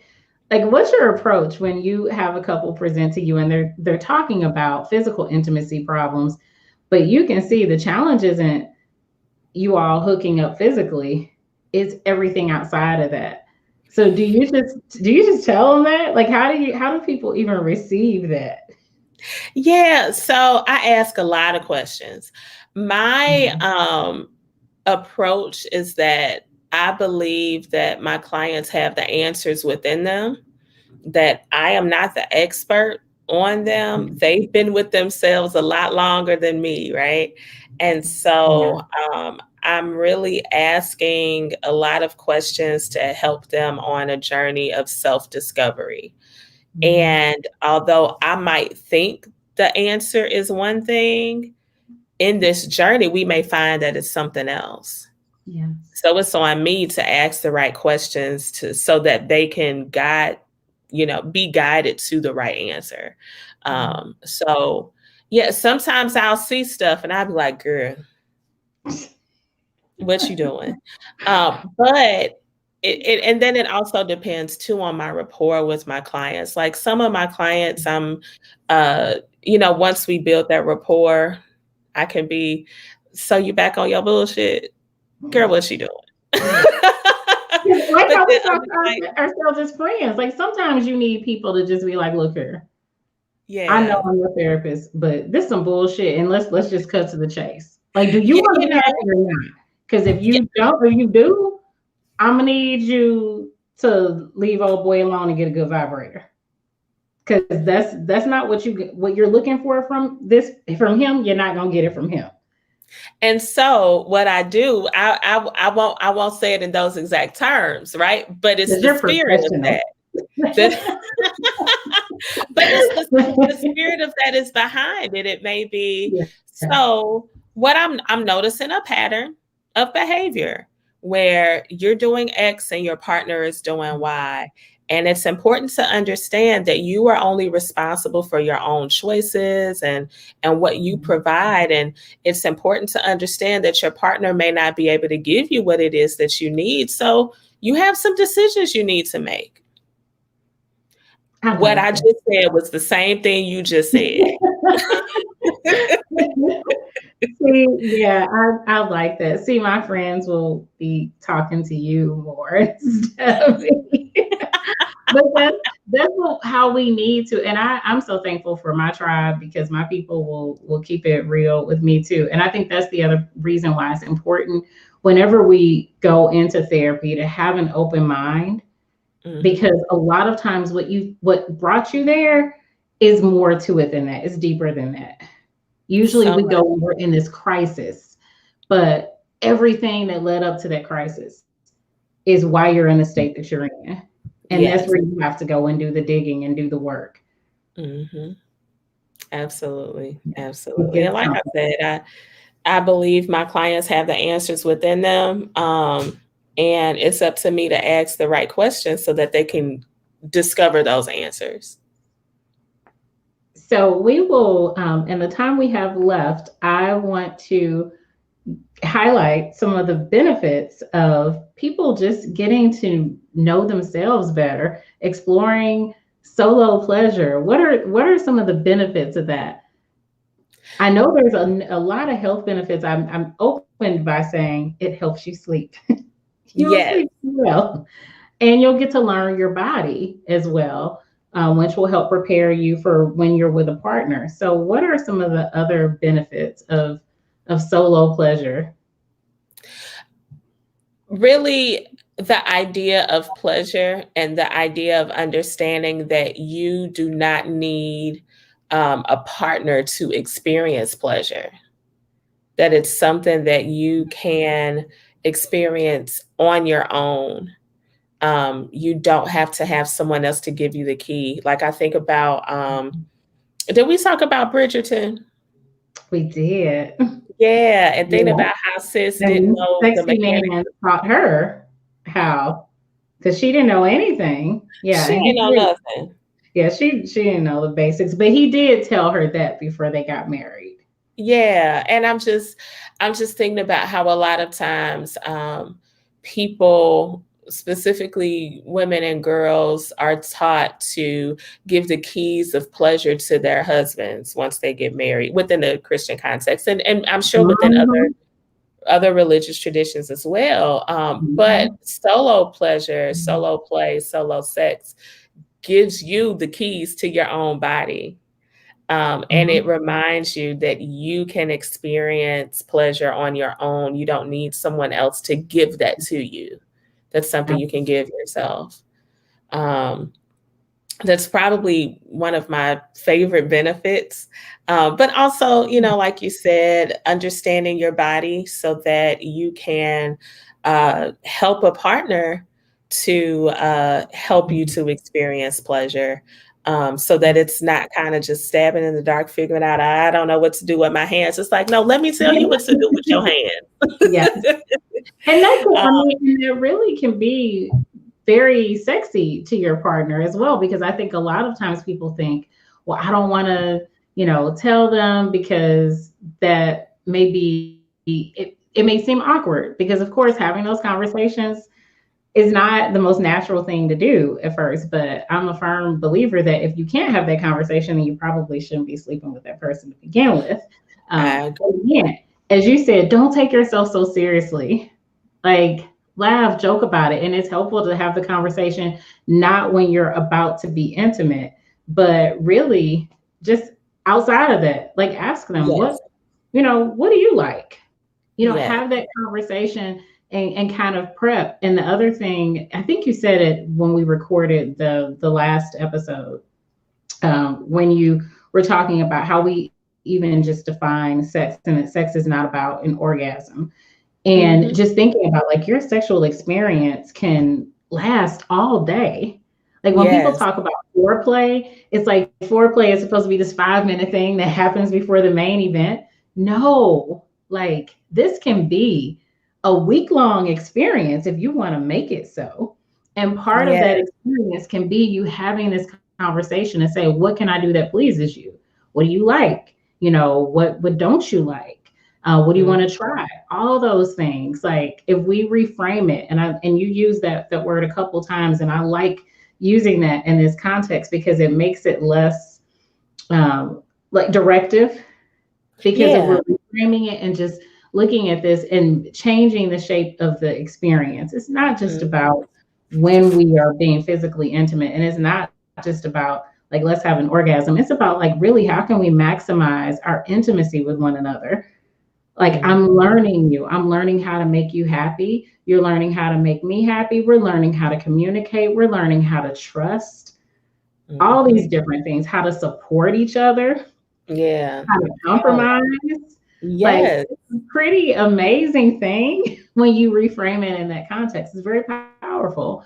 like, what's your approach when you have a couple present to you and they're talking about physical intimacy problems, but you can see the challenge isn't you all hooking up physically, it's everything outside of that. So do you just tell them that? Like, how do people even receive that? Yeah, so I ask a lot of questions. My approach is that I believe that my clients have the answers within them, that I am not the expert on them. They've been with themselves a lot longer than me, right? And so I'm really asking a lot of questions to help them on a journey of self-discovery. And although I might think the answer is one thing, in this journey, we may find that it's something else. Yeah. So it's on me to ask the right questions so that they can be guided to the right answer. So yeah, sometimes I'll see stuff and I'll be like, girl, what you doing? But and then it also depends too on my rapport with my clients. Like some of my clients, once we build that rapport, I can be, so you back on your bullshit? Girl, what you doing? Like how we talk ourselves as friends. Like sometimes you need people to just be like, look here. Yeah. I know I'm your therapist, but this is some bullshit. And let's just cut to the chase. Like, do you want to be happy or not? Because if you don't or you do, I'm gonna need you to leave old boy alone and get a good vibrator. Because that's not what you're looking for from him. You're not gonna get it from him. And so what I do, I won't say it in those exact terms, right? But it's the spirit of that. But it's the spirit of that is behind it. It may be so. What I'm noticing a pattern of behavior where you're doing X and your partner is doing Y. And it's important to understand that you are only responsible for your own choices and what you provide. And it's important to understand that your partner may not be able to give you what it is that you need. So you have some decisions you need to make. What I just said was the same thing you just said. See, yeah, I like that. See, my friends will be talking to you more instead of me. But that's how we need to. And I'm so thankful for my tribe because my people will keep it real with me too. And I think that's the other reason why it's important whenever we go into therapy to have an open mind, because a lot of times what brought you there is more to it than that. It's deeper than that. Usually So we much. go when we're in this crisis, but everything that led up to that crisis is why you're in the state that you're in. And that's where Yes. you have to go and do the digging and do the work. Hmm. Absolutely. It Absolutely. And gets like I something. said, I believe my clients have the answers within them. And it's up to me to ask the right questions so that they can discover those answers. So we will, in the time we have left, I want to highlight some of the benefits of people just getting to know themselves better, exploring solo pleasure. What are some of the benefits of that? I know there's a lot of health benefits. I'm opened by saying it helps you sleep. You will Yes. sleep well, and you'll get to learn your body as well, which will help prepare you for when you're with a partner. So, what are some of the other benefits of solo pleasure? Really, the idea of pleasure and the idea of understanding that you do not need a partner to experience pleasure, that it's something that you can experience on your own. You don't have to have someone else to give you the key. Like I think about, did we talk about Bridgerton? We did. Yeah, and thinking Yeah. about how sis didn't And know the sexy mechanics. man taught her how, because she didn't know anything. Yeah, She and ain't he know did. nothing. Yeah, she didn't know the basics, but he did tell her that before they got married. Yeah, and I'm just thinking about how a lot of times people, specifically women and girls, are taught to give the keys of pleasure to their husbands once they get married within the Christian context, and I'm sure within Mhm. other religious traditions as well. But Mhm. solo pleasure, solo play, solo sex gives you the keys to your own body. And it Mhm. reminds you that you can experience pleasure on your own. You don't need someone else to give that to you. That's something you can give yourself. Um, that's probably one of my favorite benefits. But also, like you said, understanding your body so that you can help a partner to help you to experience pleasure. So that it's not kind of just stabbing in the dark, figuring out, I don't know what to do with my hands. It's like, no, let me tell you what to do with your Yes. hands. And that can, I um, mean, and it really can be very sexy to your partner as well, because I think a lot of times people think, well, I don't want to, tell them because that may be it may seem awkward because of course having those conversations is not the most natural thing to do at first. But I'm a firm believer that if you can't have that conversation, then you probably shouldn't be sleeping with that person to begin with. I But again, as you said, don't take yourself so seriously. Like, laugh, joke about it. And it's helpful to have the conversation not when you're about to be intimate, but really just outside of that. Like, ask them, yes, what do you like? yes. Have that conversation and kind of prep. And the other thing, I think you said it when we recorded the last episode, when you were talking about how we even just define sex, and that sex is not about an orgasm. And Hmm. just thinking about, like, your sexual experience can last all day. Like, when people Yes. talk about foreplay, it's like foreplay is supposed to be this 5 minute thing that happens before the main event. No, like, this can be a week long experience if you want to make it so. And part of that Yes. experience can be you having this conversation and say, what can I do that pleases you? What do you like? What don't you like? What do you want Mm. to try? All those things. Like, if we reframe it, and you use that word a couple times, and I like using that in this context because it makes it less like directive. Because if Yeah. we're reframing it and just looking at this and changing the shape of the experience, it's not just Mhm. about when we are being physically intimate, and it's not just about like, let's have an orgasm. It's about, like, really, how can we maximize our intimacy with one another? Like, Mhm. I'm learning you. I'm learning how to make you happy. You're learning how to make me happy. We're learning how to communicate. We're learning how to trust. all Mhm. these different things, how to support each other, Yeah. how to Oh, compromise. Like, yes. it's a pretty amazing thing when you reframe it in that context. It's very powerful,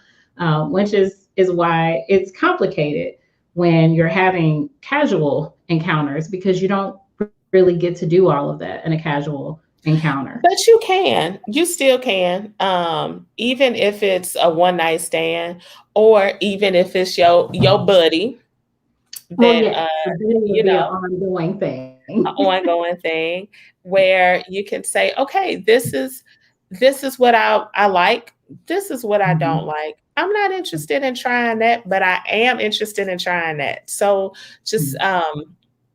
which is why it's complicated when you're having casual encounters because you don't really get to do all of that in a casual encounter. But you can. You still can. Even if it's a one night stand, or even if it's your buddy Well, that yes, the dating would you be an know, ongoing an thing. ongoing thing where you can say, okay, this is what I like. This is what I don't Mhm. like. I'm not interested in trying that, but I am interested in trying that. So just Mhm.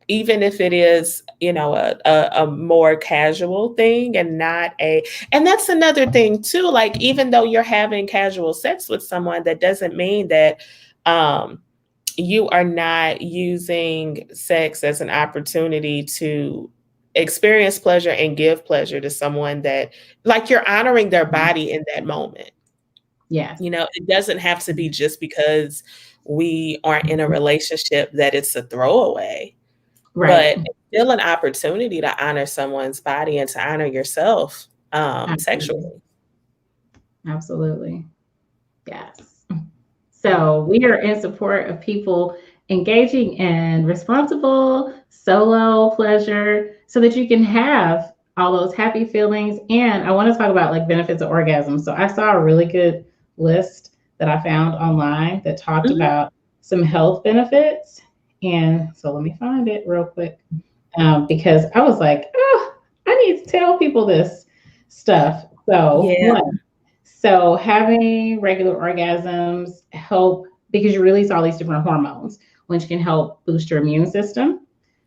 even if it is, a more casual thing and not and that's another thing too. Like, even though you're having casual sex with someone, that doesn't mean that um you are not using sex as an opportunity to experience pleasure and give pleasure to someone, that, like, you're honoring their Mhm. body in that moment. Yes. It doesn't have to be just because we aren't in a relationship that it's a throwaway, Right. but it's still an opportunity to honor someone's body and to honor yourself Absolutely. sexually. Absolutely. Yes. So we are in support of people engaging in responsible solo pleasure so that you can have all those happy feelings. And I want to talk about like benefits of orgasm. So I saw a really good list that I found online that talked Mhm. about some health benefits. And so let me find it real quick because I was like, oh, I need to tell people this stuff. So, Yeah. one, so having regular orgasms help because you release all these different hormones, which can help boost your immune system,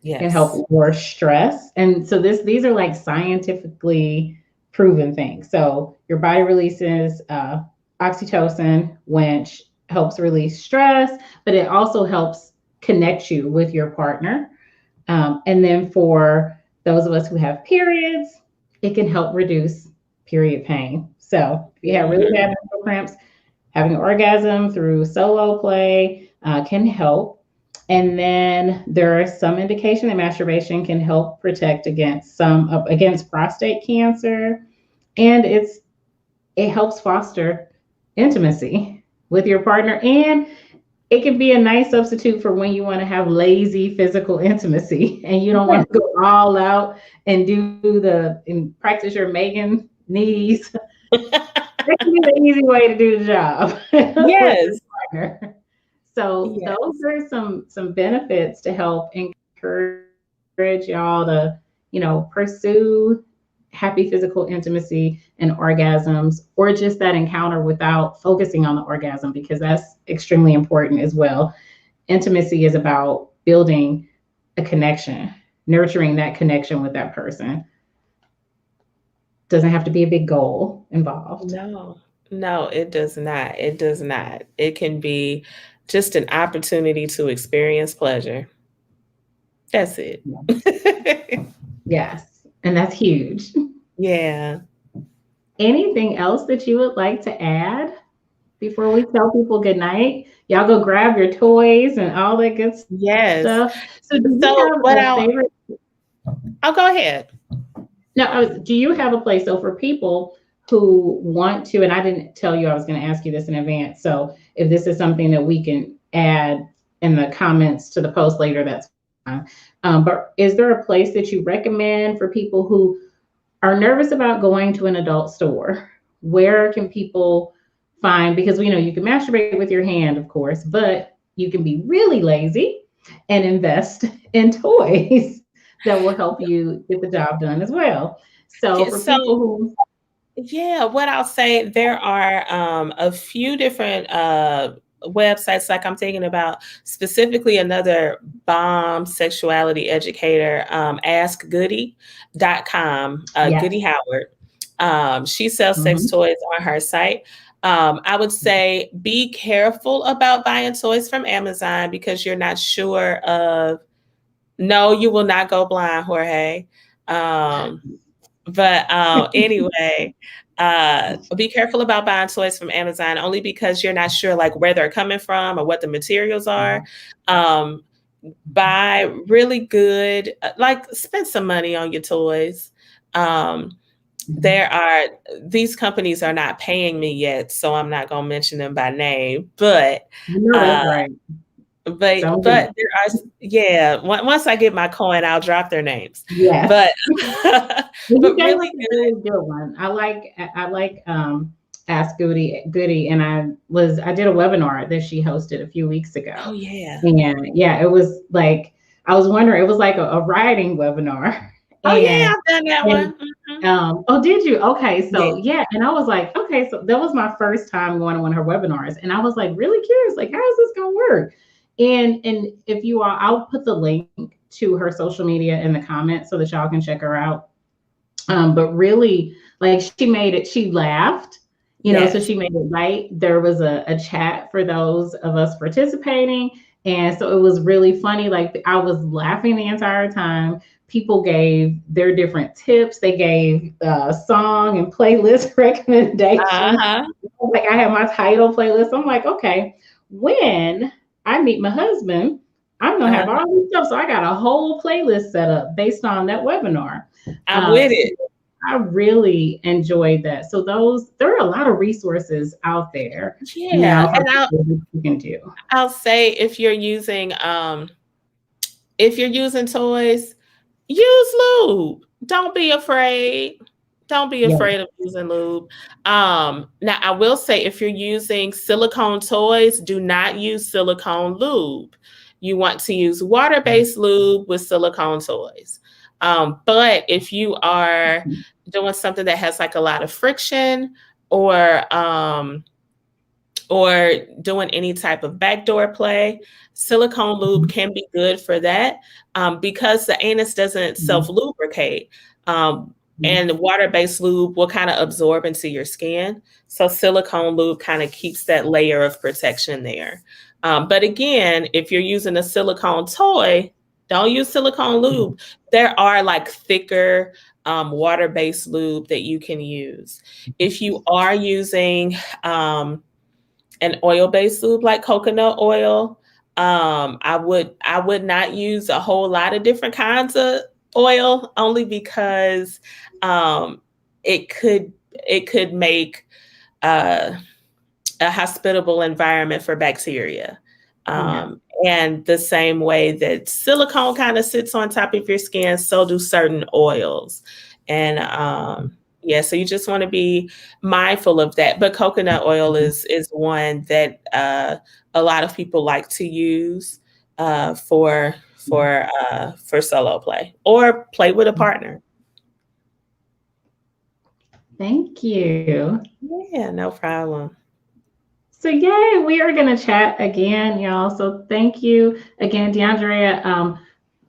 can Yes. help lower stress. And so these are like scientifically proven things. So your body releases oxytocin, which helps release stress, but it also helps connect you with your partner. And then for those of us who have periods, it can help reduce period pain. So if you have really Mhm. bad menstrual cramps, having an orgasm through solo play can help. And then there is some indication that masturbation can help protect against prostate cancer, and it helps foster intimacy with your partner, and it can be a nice substitute for when you want to have lazy physical intimacy and you don't want to go all out and practice your Megan knees. That can be the easy way to do the job with your Yes. partner. So those Yes. are some benefits to help encourage y'all to, pursue happy physical intimacy and orgasms, or just that encounter without focusing on the orgasm, because that's extremely important as well. Intimacy is about building a connection, nurturing that connection with that person. Doesn't have to be a big goal involved. No, no, it does not. It does not. It can be just an opportunity to experience pleasure. That's it. Yes, and that's huge. Yeah. Anything else that you would like to add before we tell people good night? Y'all go grab your toys and all that good stuff. Yes. So, do you have So a what favorite? I'll go ahead. No, do you have a place? So, for people who want to, and I didn't tell you I was going to ask you this in advance. So, if this is something that we can add in the comments to the post later, that's fine. But is there a place that you recommend for people who are nervous about going to an adult store? Where can people find, because we know you can masturbate with your hand, of course, but you can be really lazy and invest in toys that will help you get the job done as well. So for So people who, yeah, what I'll say, there are a few different websites, like I'm thinking about specifically another bomb sexuality educator, askgoody.com, yes, Goody Howard. She sells sex hmm, toys on her site. I would say be careful about buying toys from Amazon because you're not sure of, no, you will not go blind, Jorge. But anyway, Be careful about buying toys from Amazon, only because you're not sure like where they're coming from or what the materials are. Buy really good, like spend some money on your toys. These companies are not paying me yet, so I'm not going to mention them by name, but that's right. but there are, once I get my coin, I'll drop their names. Yes. But but really good. Really good one. I like Ask Goody, and I did a webinar that she hosted a few weeks ago. Oh yeah. And yeah, it was like, I was wondering, it was like a writing webinar. Oh yeah, I've done that one. Oh, did you? Okay, so yeah, and I was like, okay, so that was my first time going to one of her webinars, and I was like really curious, like, how is this gonna work? And if you all, I'll put the link to her social media in the comments so that y'all can check her out. But really, like, she laughed, so she made it light. There was a chat for those of us participating. And so it was really funny. Like, I was laughing the entire time. People gave their different tips. They gave song and playlist recommendations. Like, I had my title playlist. I'm like, okay, when I meet my husband, I'm going to have all this stuff. So I got a whole playlist set up based on that webinar. I'm with it. I really enjoyed that. So there are a lot of resources out there. Yeah, and you can do. I'll say, if you're using toys, use lube. Don't be afraid. Don't be afraid of using lube. Now, I will say, if you're using silicone toys, do not use silicone lube. You want to use water-based lube with silicone toys. But if you are doing something that has like a lot of friction, or doing any type of backdoor play, silicone lube can be good for that, because the anus doesn't self-lubricate. And water-based lube will kind of absorb into your skin. So silicone lube kind of keeps that layer of protection there. But again, if you're using a silicone toy, don't use silicone lube. There are like thicker water-based lube that you can use. If you are using an oil-based lube like coconut oil, I would not use a whole lot of different kinds of oil, only because it could make a hospitable environment for bacteria. And the same way that silicone kind of sits on top of your skin, so do certain oils. And so you just want to be mindful of that. But coconut oil is one that a lot of people like to use for solo play or play with a partner. Thank you. Yeah, no problem. So yay, we are going to chat again, y'all. So thank you again, De-Andrea.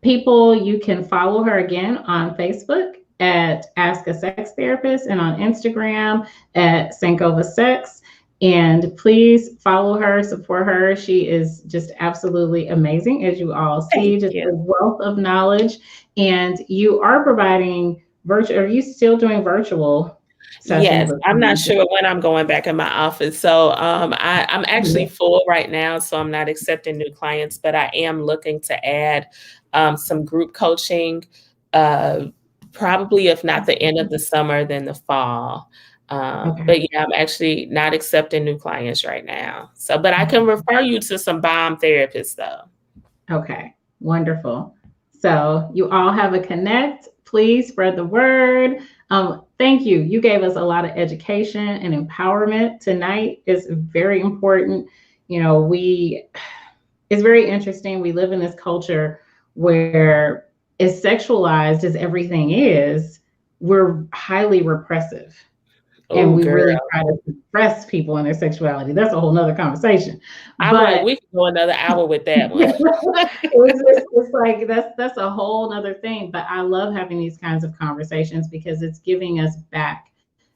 People, you can follow her again on Facebook at Ask a Sex Therapist, and on Instagram at Sankova Sex. And please follow her, support her. She is just absolutely amazing, as you all see, just a wealth of knowledge. And you are providing virtual. Are you still doing virtual sessions? Yes, I'm not sure when I'm going back in my office. So I'm actually full right now, so I'm not accepting new clients, but I am looking to add some group coaching, probably if not the end of the summer, then the fall. But yeah, I'm actually not accepting new clients right now. So, but I can refer you to some bomb therapists though. Okay, wonderful. So you all have a connect. Please spread the word. Thank you. You gave us a lot of education and empowerment tonight. It's very important. It's very interesting. We live in this culture where, as sexualized as everything is, we're highly repressive. And we really try to suppress people in their sexuality. That's a whole nother conversation. But we can go another hour with that one. it's like that's a whole nother thing. But I love having these kinds of conversations because it's giving us back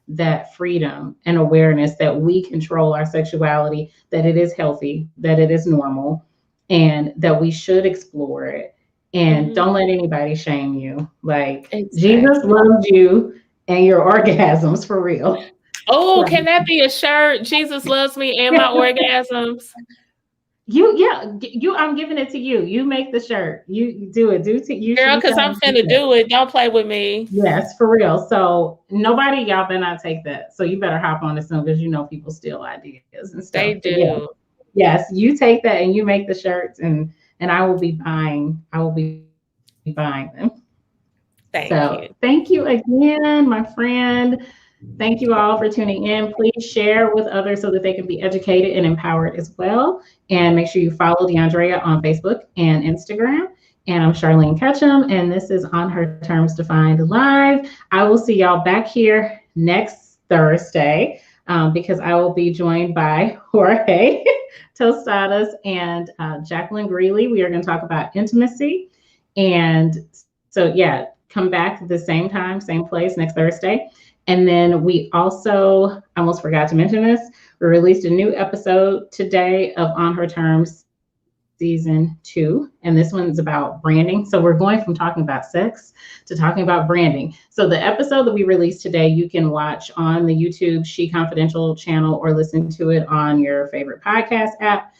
that freedom and awareness that we control our sexuality, that it is healthy, that it is normal, and that we should explore it. And don't let anybody shame you. Like, Jesus loves you and your orgasms, for real. Oh, Right. can that be a shirt? Jesus loves me and my orgasms. I'm giving it to you. You make the shirt. You do it. You should Girl, be because I'm selling finna t-shirts. do it. Don't play with me. Yes, for real. So nobody, y'all better not take that. So you better hop on it soon because you know people steal ideas and stuff. They But yeah, do. yes, you take that and you make the shirts, and I will be buying. I will be buying them. So Thank thank you. you again, my friend. Thank you all for tuning in. Please share with others so that they can be educated and empowered as well. And make sure you follow De-Andrea on Facebook and Instagram. And I'm Charlene Ketchum, and this is On Her Terms Defined Live. I will see y'all back here next Thursday because I will be joined by Jorge Tostadas and Jacqueline Greeley. We are going to talk about intimacy. And so, yeah, come back the same time, same place next Thursday. And then we also, I almost forgot to mention this, we released a new episode today of On Her Terms season 2. And this one's about branding. So we're going from talking about sex to talking about branding. So the episode that we released today, you can watch on the YouTube She.Confidential channel or listen to it on your favorite podcast app.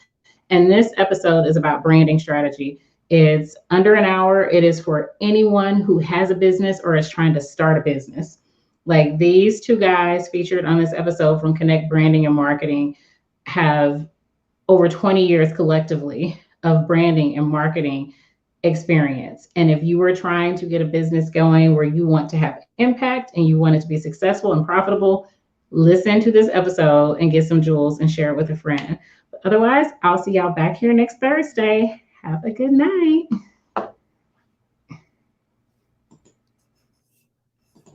And this episode is about branding strategy. It's under an hour. It is for anyone who has a business or is trying to start a business. Like these two guys featured on this episode from Connect Branding and Marketing have over 20 years collectively of branding and marketing experience. And if you are trying to get a business going where you want to have impact and you want it to be successful and profitable, listen to this episode and get some jewels and share it with a friend. But otherwise, I'll see y'all back here next Thursday. Have a good night.